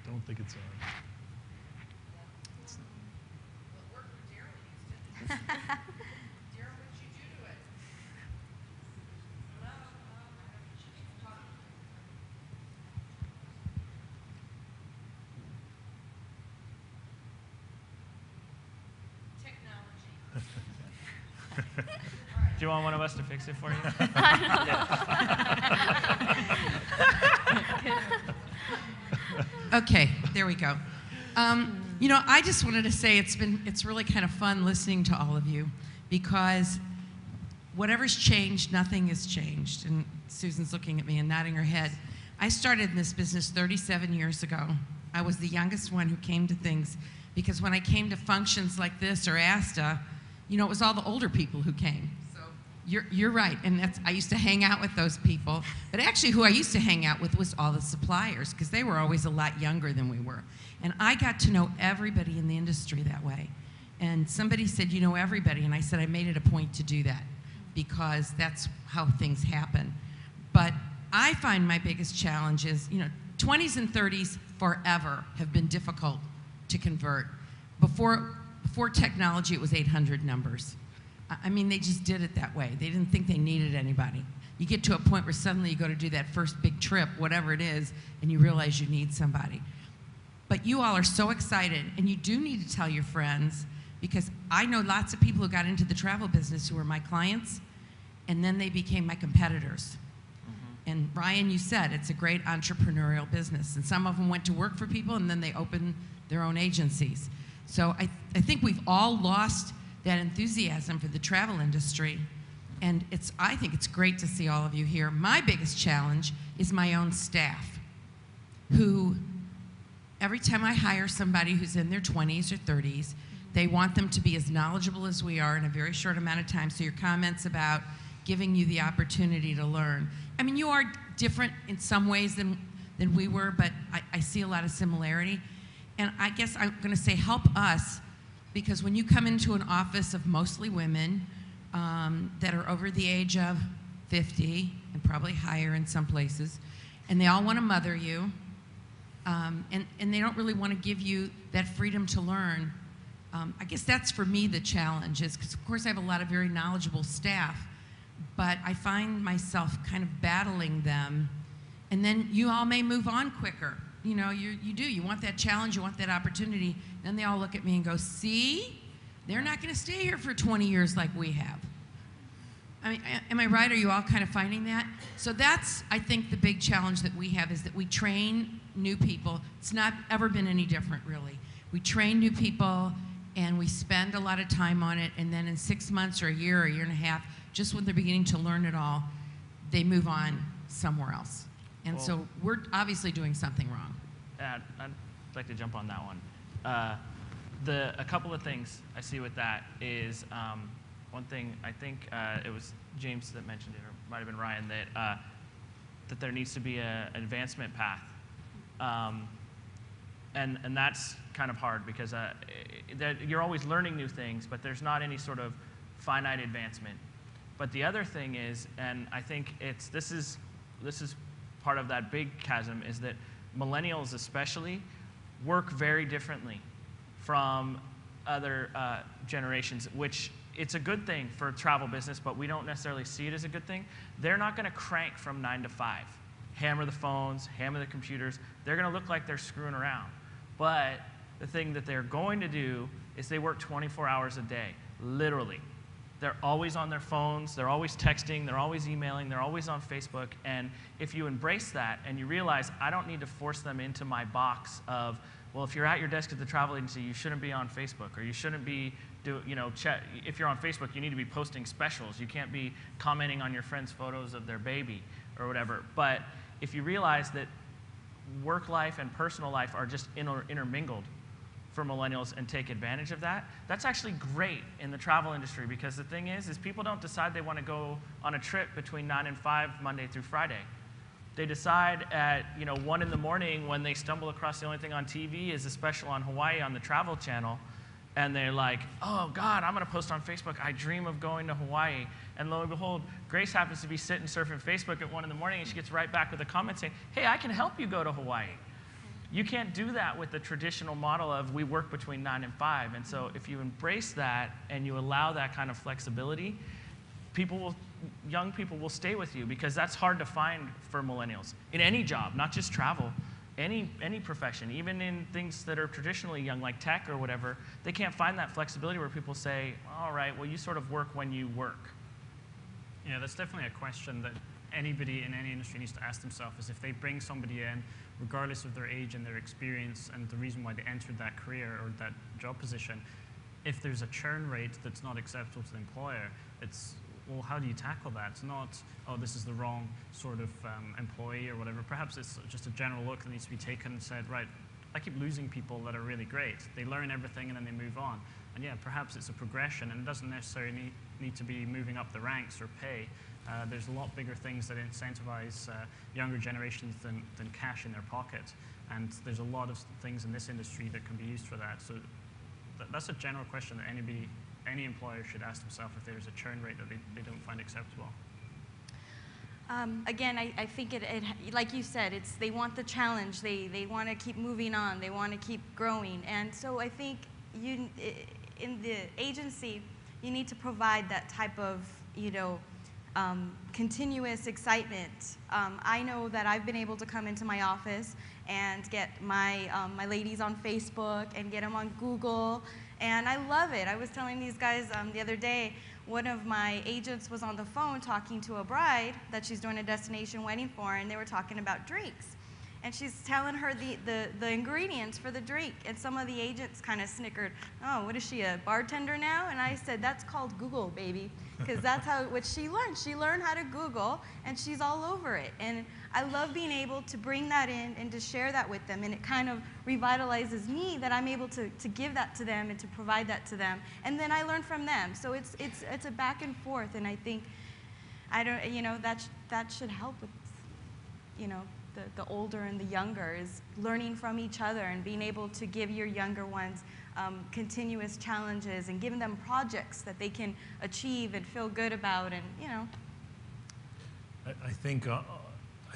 A: Don't think it's on.
D: Do you want one of us to fix it for you?
I: Okay, there we go. You know, I just wanted to say it's really kind of fun listening to all of you, because whatever's changed, nothing has changed. And Susan's looking at me and nodding her head. I started in this business 37 years ago. I was the youngest one who came to things, because when I came to functions like this or ASTA, you know, it was all the older people who came. So you're right, and I used to hang out with those people. But actually who I used to hang out with was all the suppliers, because they were always a lot younger than we were. And I got to know everybody in the industry that way. And somebody said, you know everybody, and I said I made it a point to do that, because that's how things happen. But I find my biggest challenge is, you know, 20s and 30s forever have been difficult to convert. Before technology, it was 800 numbers. I mean, they just did it that way. They didn't think they needed anybody. You get to a point where suddenly you go to do that first big trip, whatever it is, and you realize you need somebody. But you all are so excited, and you do need to tell your friends, because I know lots of people who got into the travel business who were my clients, and then they became my competitors. And Ryan, you said it's a great entrepreneurial business, and some of them went to work for people, and then they opened their own agencies. So I think we've all lost that enthusiasm for the travel industry, and I think it's great to see all of you here. My biggest challenge is my own staff, who every time I hire somebody who's in their 20s or 30s, they want them to be as knowledgeable as we are in a very short amount of time. So your comments about giving you the opportunity to learn. I mean, you are different in some ways than we were, but I see a lot of similarity. And I guess I'm going to say help us, because when you come into an office of mostly women that are over the age of 50 and probably higher in some places, and they all want to mother you, and they don't really want to give you that freedom to learn. I guess that's for me the challenge, is because of course I have a lot of very knowledgeable staff, but I find myself kind of battling them, and then you all may move on quicker. You know, you want that challenge, you want that opportunity. Then they all look at me and go, see, they're not going to stay here for 20 years like we have. I mean, am I right? Are you all kind of finding that? So that's, I think, the big challenge that we have, is that we train new people. It's not ever been any different, really. We train new people, and we spend a lot of time on it, and then in 6 months or a year and a half, just when they're beginning to learn it all, they move on somewhere else. And so we're obviously doing something wrong.
D: I'd like to jump on that one. A couple of things I see with that is, one thing, I think it was James that mentioned it, or it might have been Ryan, that there needs to be an advancement path. And that's kind of hard, because you're always learning new things, but there's not any sort of finite advancement. But the other thing is, and I think this is part of that big chasm, is that millennials especially work very differently from other generations, which it's a good thing for travel business, but we don't necessarily see it as a good thing. They're not going to crank from 9 to 5, hammer the phones, hammer the computers. They're going to look like they're screwing around. But the thing that they're going to do is they work 24 hours a day, literally. They're always on their phones, they're always texting, they're always emailing, they're always on Facebook. And if you embrace that and you realize, I don't need to force them into my box of, well, if you're at your desk at the travel agency, you shouldn't be on Facebook, or you shouldn't be, if you're on Facebook, you need to be posting specials. You can't be commenting on your friends' photos of their baby or whatever. But if you realize that work life and personal life are just intermingled for millennials and take advantage of that, that's actually great in the travel industry, because the thing is people don't decide they want to go on a trip between 9 and 5 Monday through Friday. They decide at 1 in the morning when they stumble across the only thing on TV is a special on Hawaii on the Travel Channel, and they're like, oh God, I'm going to post on Facebook, I dream of going to Hawaii. And lo and behold, Grace happens to be sitting surfing Facebook at 1 in the morning, and she gets right back with a comment saying, hey, I can help you go to Hawaii. You can't do that with the traditional model of we work between 9 and 5. And so if you embrace that and you allow that kind of flexibility, young people will stay with you, because that's hard to find for millennials in any job, not just travel, any profession, even in things that are traditionally young like tech or whatever. They can't find that flexibility where people say, all right, well, you sort of work when you work.
E: Yeah, that's definitely a question that anybody in any industry needs to ask themselves, is if they bring somebody in, regardless of their age and their experience and the reason why they entered that career or that job position, if there's a churn rate that's not acceptable to the employer, it's, well, how do you tackle that? It's not, oh, this is the wrong sort of employee or whatever. Perhaps it's just a general look that needs to be taken and said, right, I keep losing people that are really great. They learn everything and then they move on. And yeah, perhaps it's a progression, and it doesn't necessarily need to be moving up the ranks or pay. There's a lot bigger things that incentivize younger generations than cash in their pocket. And there's a lot of things in this industry that can be used for that. So that's a general question that any employer should ask themselves if there's a churn rate that they don't find acceptable.
F: Again, I think it, like you said, they want the challenge. They want to keep moving on. They want to keep growing. And so I think in the agency, you need to provide that type of, continuous excitement. I know that I've been able to come into my office and get my ladies on Facebook and get them on Google, and I love it. I was telling these guys the other day, one of my agents was on the phone talking to a bride that she's doing a destination wedding for, and they were talking about drinks. And she's telling her the ingredients for the drink. And some of the agents kind of snickered, oh, what is she, a bartender now? And I said, that's called Google, baby. Because that's what she learned. She learned how to Google, and she's all over it. And I love being able to bring that in and to share that with them. And it kind of revitalizes me that I'm able to give that to them and to provide that to them. And then I learn from them. So it's a back and forth. And I think, that should help with, the older and the younger, is learning from each other and being able to give your younger ones continuous challenges and giving them projects that they can achieve and feel good about, and
A: I think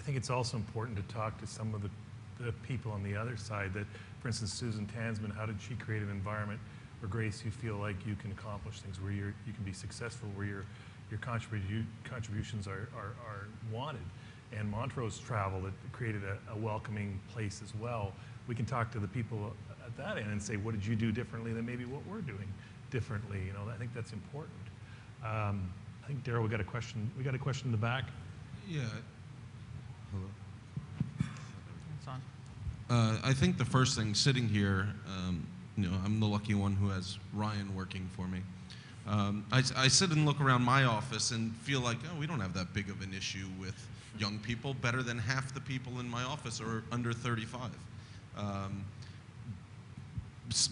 A: it's also important to talk to some of the people on the other side. That, for instance, Susan Tansman, how did she create an environment where, Grace, you feel like you can accomplish things, where you can be successful, where your contributions are wanted? And Montrose Travel, that created a welcoming place as well. We can talk to the people at that end and say, what did you do differently than maybe what we're doing differently? I think that's important. I think, Daryl, we got a question. We got a question in the back.
J: Yeah. Hello.
D: It's on.
J: I think the first thing, sitting here, I'm the lucky one who has Ryan working for me. I sit and look around my office and feel like, oh, we don't have that big of an issue with young people. Better than half the people in my office are under 35.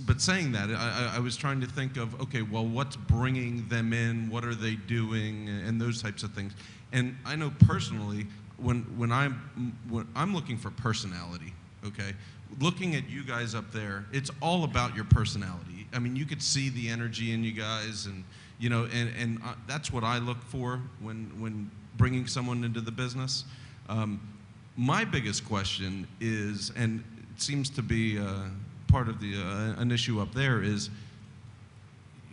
J: But saying that, I was trying to think of, okay, well, what's bringing them in? What are they doing? And those types of things. And I know personally, when I'm looking for personality, okay? Looking at you guys up there, it's all about your personality. I mean, you could see the energy in you guys, and that's what I look for when bringing someone into the business. My biggest question is, and it seems to be part of an issue up there, is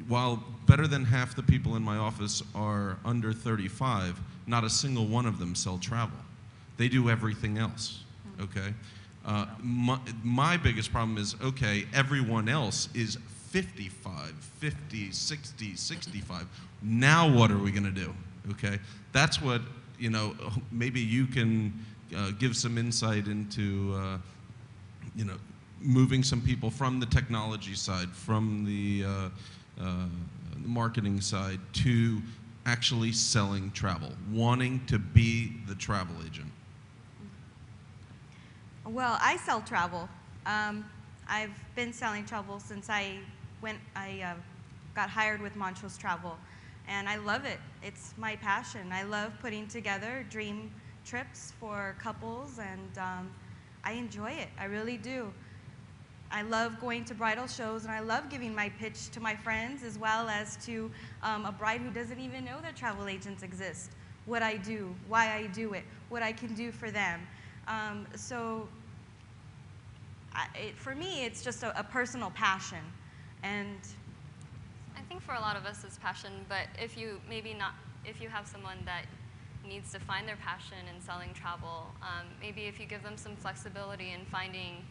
J: while better than half the people in my office are under 35, not a single one of them sell travel. They do everything else, okay? My biggest problem is, okay, everyone else is 55, 50, 60, 65. Now what are we going to do? Okay, that's what, maybe you can give some insight into, moving some people from the technology side, from the marketing side, to actually selling travel, wanting to be the travel agent.
F: Well, I sell travel. I've been selling travel since I got hired with Montrose Travel, and I love it. It's my passion. I love putting together dream trips for couples, and I enjoy it. I really do. I love going to bridal shows, and I love giving my pitch to my friends as well as to a bride who doesn't even know that travel agents exist, what I do, why I do it, what I can do for them. For me, it's just a personal passion. And
C: I think for a lot of us it's passion, but if you have someone that needs to find their passion in selling travel, maybe if you give them some flexibility in finding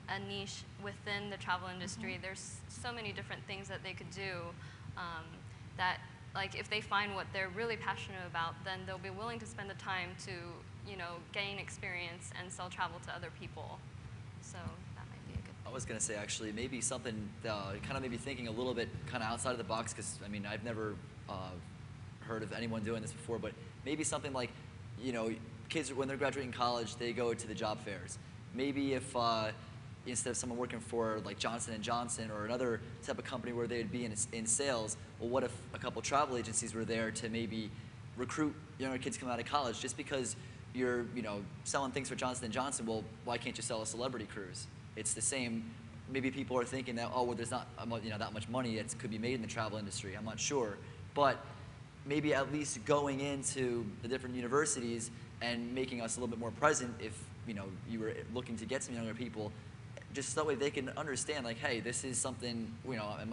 C: a niche within the travel industry, there's so many different things that they could do that, like, if they find what they're really passionate about, then they'll be willing to spend the time to, gain experience and sell travel to other people. So that might be a good thing.
B: I was going to say, actually, maybe something kind of maybe thinking a little bit kind of outside of the box, because, I mean, I've never heard of anyone doing this before, but maybe something like, kids, when they're graduating college, they go to the job fairs. Maybe if instead of someone working for like Johnson & Johnson or another type of company where they would be in sales, well, what if a couple travel agencies were there to maybe recruit younger kids coming out of college? Just because you're selling things for Johnson & Johnson, well, why can't you sell a celebrity cruise? It's the same. Maybe people are thinking that, oh, well, there's not that much money that could be made in the travel industry. I'm not sure, but maybe at least going into the different universities and making us a little bit more present if you were looking to get some younger people, just so that way they can understand, like, hey, this is something,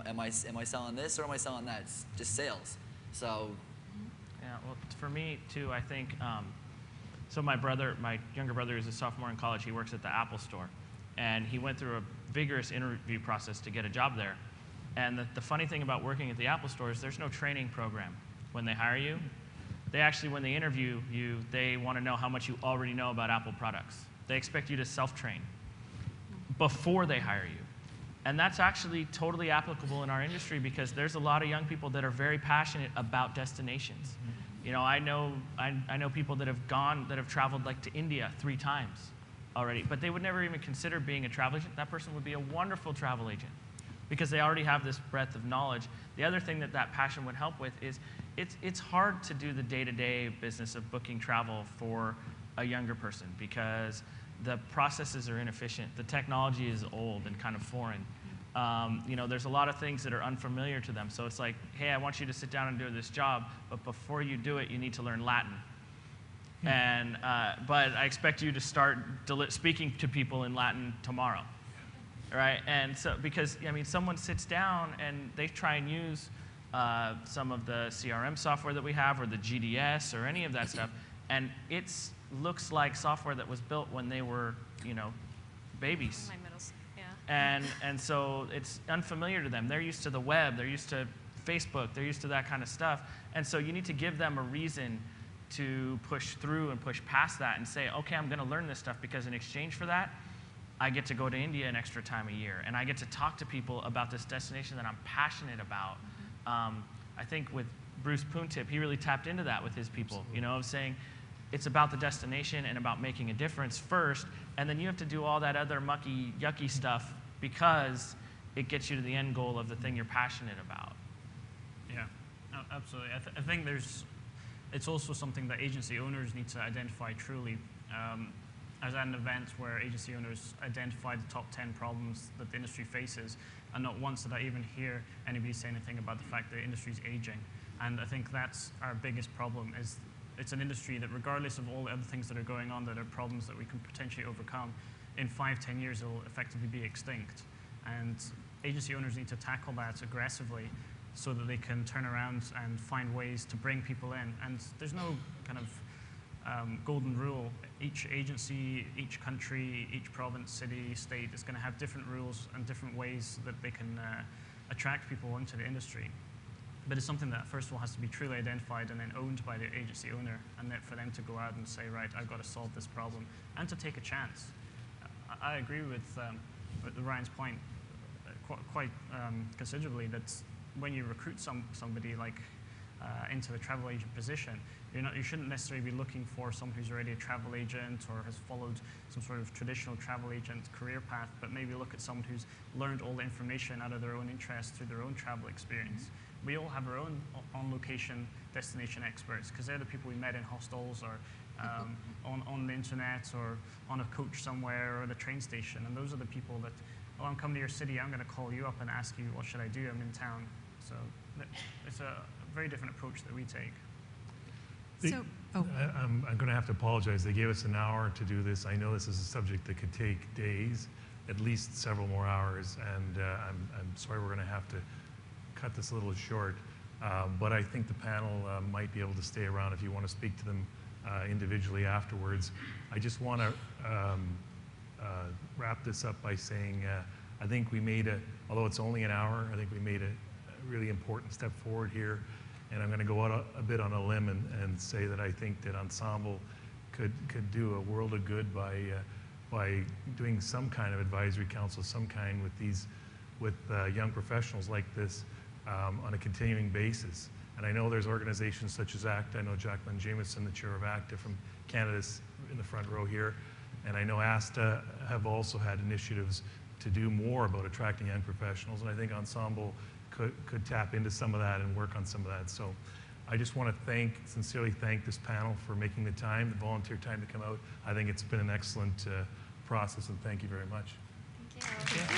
B: am I selling this or am I selling that? It's just sales. So
D: yeah, well, for me too, I think so my younger brother is a sophomore in college. He works at the Apple store, and he went through a vigorous interview process to get a job there. And the funny thing about working at the Apple store is there's no training program when they hire you. They actually, when they interview you, they want to know how much you already know about Apple products. They expect you to self-train before they hire you. And that's actually totally applicable in our industry, because there's a lot of young people that are very passionate about destinations. I know people that have traveled like to India 3 times already, but they would never even consider being a travel agent. That person would be a wonderful travel agent because they already have this breadth of knowledge. The other thing that passion would help with is it's hard to do the day-to-day business of booking travel for a younger person because the processes are inefficient. The technology is old and kind of foreign. There's a lot of things that are unfamiliar to them. So it's like, hey, I want you to sit down and do this job, but before you do it, you need to learn Latin. And but I expect you to start speaking to people in Latin tomorrow, right? And so because someone sits down and they try and use some of the CRM software that we have, or the GDS, or any of that stuff, and it looks like software that was built when they were, babies.
C: My middle school, yeah.
D: And so it's unfamiliar to them. They're used to the web. They're used to Facebook. They're used to that kind of stuff. And so you need to give them a reason to push through and push past that and say, okay, I'm going to learn this stuff because in exchange for that, I get to go to India an extra time a year, and I get to talk to people about this destination that I'm passionate about. I think with Bruce Poontip, he really tapped into that with his people, of saying it's about the destination and about making a difference first, and then you have to do all that other mucky, yucky stuff because it gets you to the end goal of the thing you're passionate about.
E: Yeah, absolutely. I think it's also something that agency owners need to identify truly. I was at an event where agency owners identified the top 10 problems that the industry faces, and not once did I even hear anybody say anything about the fact that the industry is aging. And I think that's our biggest problem, is it's an industry that, regardless of all the other things that are going on that are problems that we can potentially overcome, in 5-10 years it will effectively be extinct. And agency owners need to tackle that aggressively so that they can turn around and find ways to bring people in. And there's no kind of golden rule. Each agency, each country, each province, city, state is going to have different rules and different ways that they can attract people into the industry. But it's something that, first of all, has to be truly identified and then owned by the agency owner, and then for them to go out and say, right, I've got to solve this problem, and to take a chance. I agree with Ryan's point quite considerably, that when you recruit somebody like into a travel agent position, you shouldn't necessarily be looking for someone who's already a travel agent or has followed some sort of traditional travel agent career path, but maybe look at someone who's learned all the information out of their own interest through their own travel experience. We all have our own on-location destination experts because they're the people we met in hostels or on the internet or on a coach somewhere or the train station. And those are the people that, oh, I'm coming to your city, I'm going to call you up and ask you, what should I do? I'm in town. So it's a very different approach that we take.
A: I'm going to have to apologize. They gave us an hour to do this. I know this is a subject that could take days, at least several more hours, and I'm sorry we're going to have to cut this a little short. But I think the panel might be able to stay around if you want to speak to them individually afterwards. I just want to wrap this up by saying I think we made although it's only an hour, I think we made a really important step forward here. And I'm going to go out a bit on a limb and say that I think that Ensemble could do a world of good by doing some kind of advisory council, some kind with young professionals like this on a continuing basis. And I know there's organizations such as ACT. I know Jacqueline Jameson, the chair of ACTA from Canada's in the front row here. And I know ASTA have also had initiatives to do more about attracting young professionals. And I think Ensemble could tap into some of that and work on some of that. So I just want to sincerely thank this panel for making the time, the volunteer time to come out. I think it's been an excellent process, and thank you very much.
C: Thank you.